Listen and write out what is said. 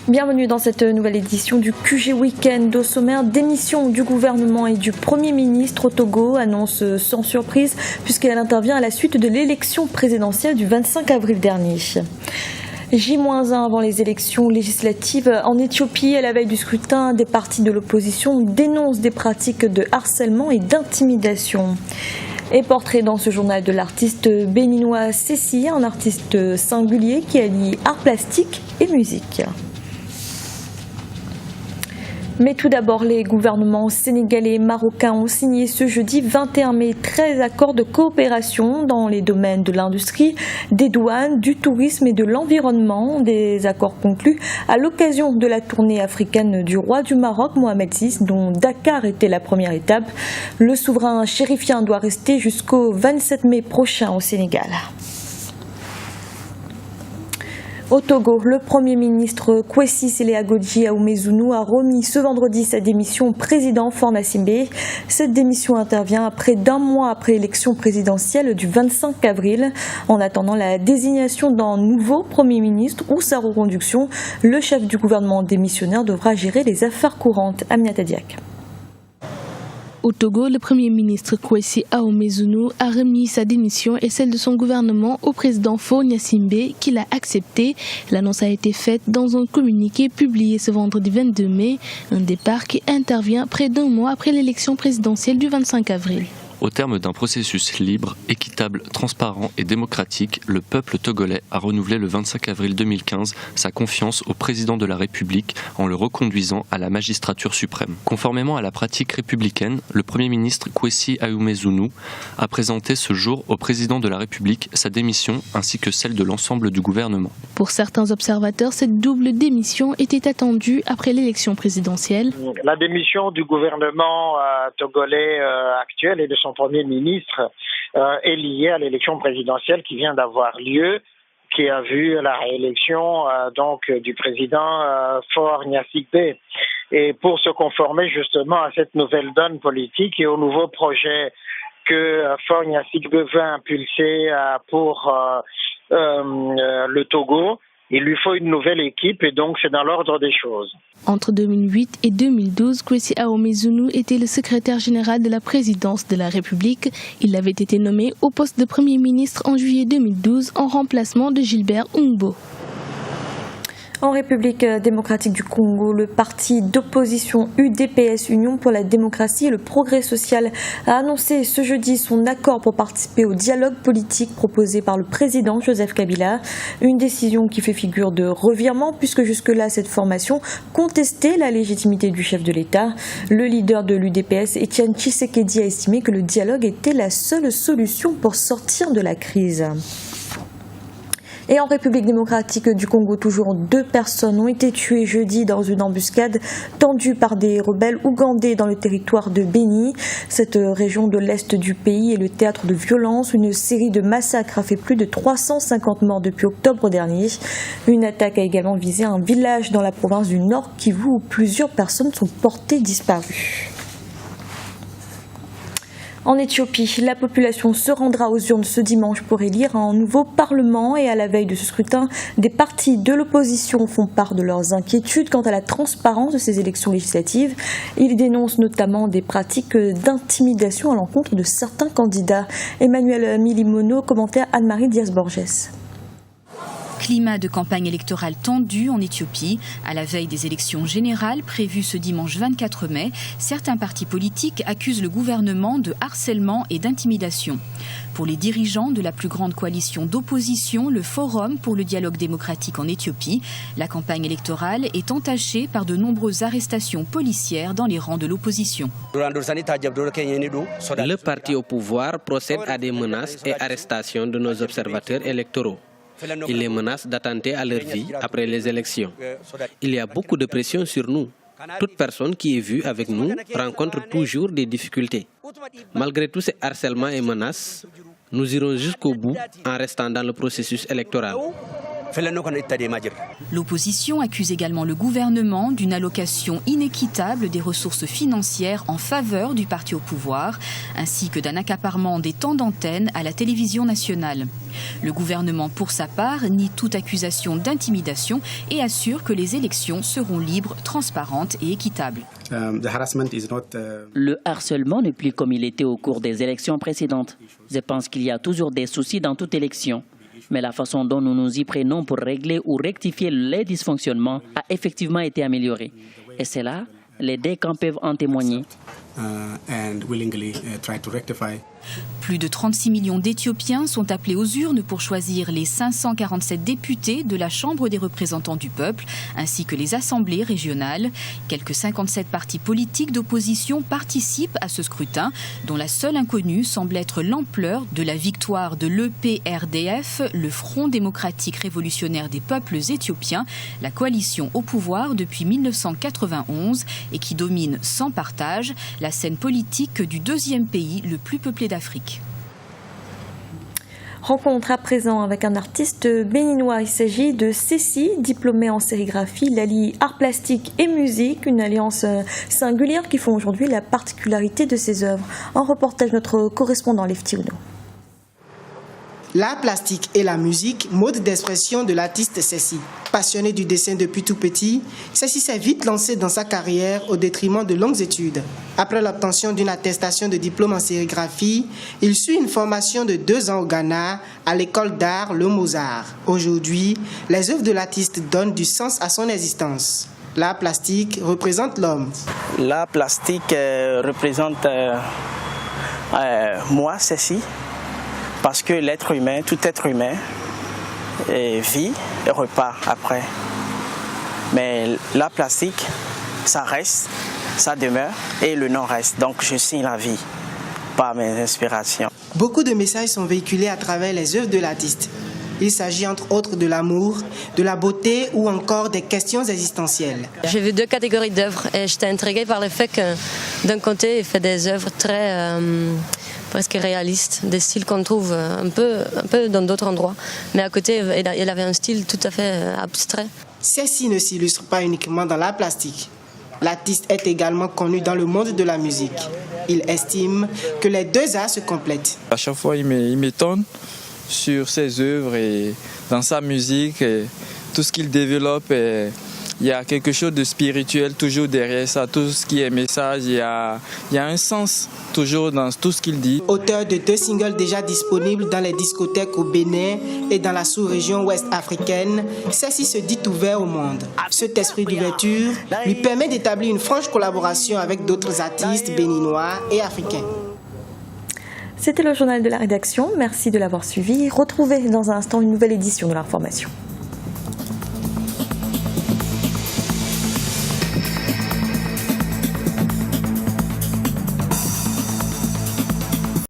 Bienvenue dans cette nouvelle édition du QG Week-end. Au sommaire, démission du gouvernement et du Premier ministre au Togo, annonce sans surprise puisqu'elle intervient à la suite de l'élection présidentielle du 25 avril dernier. J-1 avant les élections législatives en Éthiopie, à la veille du scrutin, des partis de l'opposition dénoncent des pratiques de harcèlement et d'intimidation. Et portrait dans ce journal de l'artiste béninois Cécile, un artiste singulier qui allie art plastique et musique. Mais tout d'abord, les gouvernements sénégalais et marocains ont signé ce jeudi 21 mai 13 accords de coopération dans les domaines de l'industrie, des douanes, du tourisme et de l'environnement. Des accords conclus à l'occasion de la tournée africaine du roi du Maroc, Mohamed VI, dont Dakar était la première étape. Le souverain chérifien doit rester jusqu'au 27 mai prochain au Sénégal. Au Togo, le Premier ministre Kwesi Sele-Agodji Aoumezounou a remis ce vendredi sa démission au président Faure Gnassingbé. Cette démission intervient près d'un mois après l'élection présidentielle du 25 avril. En attendant la désignation d'un nouveau Premier ministre ou sa reconduction, le chef du gouvernement démissionnaire devra gérer les affaires courantes. Aminata Diak. Au Togo, le Premier ministre Kwesi Aoumezounou a remis sa démission et celle de son gouvernement au président Faure Gnassingbé qui l'a accepté. L'annonce a été faite dans un communiqué publié ce vendredi 22 mai, un départ qui intervient près d'un mois après l'élection présidentielle du 25 avril. Au terme d'un processus libre, équitable, transparent et démocratique, le peuple togolais a renouvelé le 25 avril 2015 sa confiance au président de la République en le reconduisant à la magistrature suprême. Conformément à la pratique républicaine, le Premier ministre Kwesi Aoumezounou a présenté ce jour au président de la République sa démission ainsi que celle de l'ensemble du gouvernement. Pour certains observateurs, cette double démission était attendue après l'élection présidentielle. La démission du gouvernement togolais actuel et de son Premier ministre est liée à l'élection présidentielle qui vient d'avoir lieu, qui a vu la réélection du président Faure Gnassingbé. Et pour se conformer justement à cette nouvelle donne politique et au nouveau projet que Faure Gnassingbé veut impulser pour le Togo, il lui faut une nouvelle équipe et donc c'est dans l'ordre des choses. Entre 2008 et 2012, Kwesi Aoumezounou était le secrétaire général de la présidence de la République. Il avait été nommé au poste de Premier ministre en juillet 2012 en remplacement de Gilbert Oungbo. En République démocratique du Congo, le parti d'opposition UDPS, Union pour la démocratie et le progrès social, a annoncé ce jeudi son accord pour participer au dialogue politique proposé par le président Joseph Kabila. Une décision qui fait figure de revirement puisque jusque-là cette formation contestait la légitimité du chef de l'État. Le leader de l'UDPS, Étienne Tshisekedi, a estimé que le dialogue était la seule solution pour sortir de la crise. Et en République démocratique du Congo, toujours 2 personnes ont été tuées jeudi dans une embuscade tendue par des rebelles ougandais dans le territoire de Beni. Cette région de l'est du pays est le théâtre de violences. Une série de massacres a fait plus de 350 morts depuis octobre dernier. Une attaque a également visé un village dans la province du Nord Kivu où plusieurs personnes sont portées disparues. En Éthiopie, la population se rendra aux urnes ce dimanche pour élire un nouveau parlement et à la veille de ce scrutin, des partis de l'opposition font part de leurs inquiétudes quant à la transparence de ces élections législatives. Ils dénoncent notamment des pratiques d'intimidation à l'encontre de certains candidats. Emmanuel Milimono, commentaire Anne-Marie Diaz-Borges. Climat de campagne électorale tendu en Éthiopie. À la veille des élections générales prévues ce dimanche 24 mai, certains partis politiques accusent le gouvernement de harcèlement et d'intimidation. Pour les dirigeants de la plus grande coalition d'opposition, le Forum pour le dialogue démocratique en Éthiopie, la campagne électorale est entachée par de nombreuses arrestations policières dans les rangs de l'opposition. Le parti au pouvoir procède à des menaces et arrestations de nos observateurs électoraux. Il les menace d'attenter à leur vie après les élections. Il y a beaucoup de pression sur nous. Toute personne qui est vue avec nous rencontre toujours des difficultés. Malgré tous ces harcèlements et menaces, nous irons jusqu'au bout en restant dans le processus électoral. L'opposition accuse également le gouvernement d'une allocation inéquitable des ressources financières en faveur du parti au pouvoir, ainsi que d'un accaparement des temps d'antenne à la télévision nationale. Le gouvernement, pour sa part, nie toute accusation d'intimidation et assure que les élections seront libres, transparentes et équitables. Le harcèlement n'est plus comme il était au cours des élections précédentes. Je pense qu'il y a toujours des soucis dans toute élection. Mais la façon dont nous nous y prenons pour régler ou rectifier les dysfonctionnements a effectivement été améliorée. Et c'est là, les deux camps peuvent en témoigner. Plus de 36 millions d'Éthiopiens sont appelés aux urnes pour choisir les 547 députés de la Chambre des représentants du peuple, ainsi que les assemblées régionales. Quelques 57 partis politiques d'opposition participent à ce scrutin, dont la seule inconnue semble être l'ampleur de la victoire de l'EPRDF, le Front démocratique révolutionnaire des peuples éthiopiens, la coalition au pouvoir depuis 1991 et qui domine sans partage la scène politique du deuxième pays le plus peuplé d'Afrique. Rencontre à présent avec un artiste béninois. Il s'agit de Cécile, diplômée en sérigraphie. Il allie art plastique et musique, une alliance singulière qui font aujourd'hui la particularité de ses œuvres. Un reportage de notre correspondant Lefty Uno. L'art plastique et la musique, mode d'expression de l'artiste Cécile. Passionné du dessin depuis tout petit, Cécile s'est vite lancé dans sa carrière au détriment de longues études. Après l'obtention d'une attestation de diplôme en sérigraphie, il suit une formation de 2 ans au Ghana à l'école d'art Le Mozart. Aujourd'hui, les œuvres de l'artiste donnent du sens à son existence. L'art plastique représente l'homme. L'art plastique représente moi, Cécile. Parce que l'être humain, tout être humain, vit et repart après. Mais l'art plastique, ça reste, ça demeure et le nom reste. Donc je signe la vie par mes inspirations. Beaucoup de messages sont véhiculés à travers les œuvres de l'artiste. Il s'agit entre autres de l'amour, de la beauté ou encore des questions existentielles. J'ai vu 2 catégories d'œuvres et j'étais intriguée par le fait que d'un côté, il fait des œuvres très presque réalistes, des styles qu'on trouve un peu dans d'autres endroits. Mais à côté, il avait un style tout à fait abstrait. Ceci ne s'illustre pas uniquement dans l'art plastique. L'artiste est également connu dans le monde de la musique. Il estime que les 2 arts se complètent. À chaque fois, il m'étonne sur ses œuvres et dans sa musique, et tout ce qu'il développe. Il y a quelque chose de spirituel toujours derrière ça, tout ce qui est message, il y a un sens toujours dans tout ce qu'il dit. Auteur de 2 singles déjà disponibles dans les discothèques au Bénin et dans la sous-région ouest africaine, Cécile se dit ouvert au monde. Cet esprit d'ouverture lui permet d'établir une franche collaboration avec d'autres artistes béninois et africains. C'était le journal de la rédaction. Merci de l'avoir suivi. Retrouvez dans un instant une nouvelle édition de l'information.